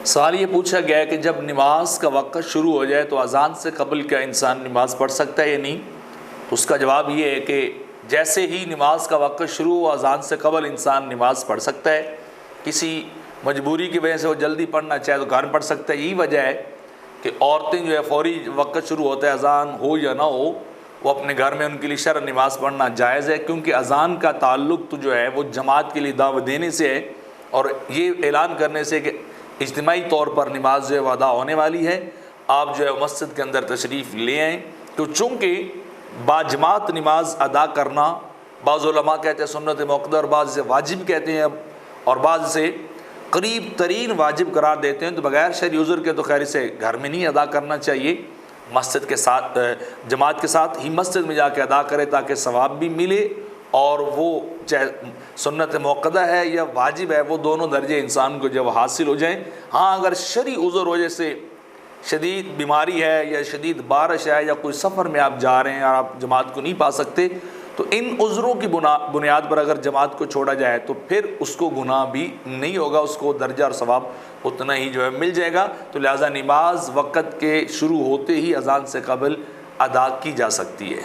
سوال یہ پوچھا گیا ہے کہ جب نماز کا وقت شروع ہو جائے تو اذان سے قبل کیا انسان نماز پڑھ سکتا ہے یا نہیں؟ تو اس کا جواب یہ ہے کہ جیسے ہی نماز کا وقت شروع ہو اذان سے قبل انسان نماز پڑھ سکتا ہے. کسی مجبوری کی وجہ سے وہ جلدی پڑھنا چاہے تو گھر میں پڑھ سکتا ہے. یہی وجہ ہے کہ عورتیں جو ہے فوری وقت شروع ہوتا ہے اذان ہو یا نہ ہو وہ اپنے گھر میں ان کے لیے شرع نماز پڑھنا جائز ہے، کیونکہ اذان کا تعلق تو جو ہے وہ جماعت کے لیے دعوت دینے سے ہے اور یہ اعلان کرنے سے کہ اجتماعی طور پر نماز جو ہے وہ ادا ہونے والی ہے، آپ جو ہے مسجد کے اندر تشریف لے آئیں. تو چونکہ باجماعت نماز ادا کرنا بعض علماء کہتے ہیں سنت موقدہ اور بعض اسے واجب کہتے ہیں اور بعض اسے قریب ترین واجب قرار دیتے ہیں، تو بغیر شرعی عذر کے تو خیر اسے گھر میں نہیں ادا کرنا چاہیے، مسجد کے ساتھ جماعت کے ساتھ ہی مسجد میں جا کے ادا کرے تاکہ ثواب بھی ملے اور وہ چاہے سنت موقدہ ہے یا واجب ہے وہ دونوں درجے انسان کو جب حاصل ہو جائیں. ہاں اگر شرعی عذر ہو جیسے شدید بیماری ہے یا شدید بارش ہے یا کوئی سفر میں آپ جا رہے ہیں اور آپ جماعت کو نہیں پا سکتے تو ان عذروں کی بنیاد پر اگر جماعت کو چھوڑا جائے تو پھر اس کو گناہ بھی نہیں ہوگا، اس کو درجہ اور ثواب اتنا ہی جو ہے مل جائے گا. تو لہٰذا نماز وقت کے شروع ہوتے ہی اذان سے قبل ادا کی جا سکتی ہے.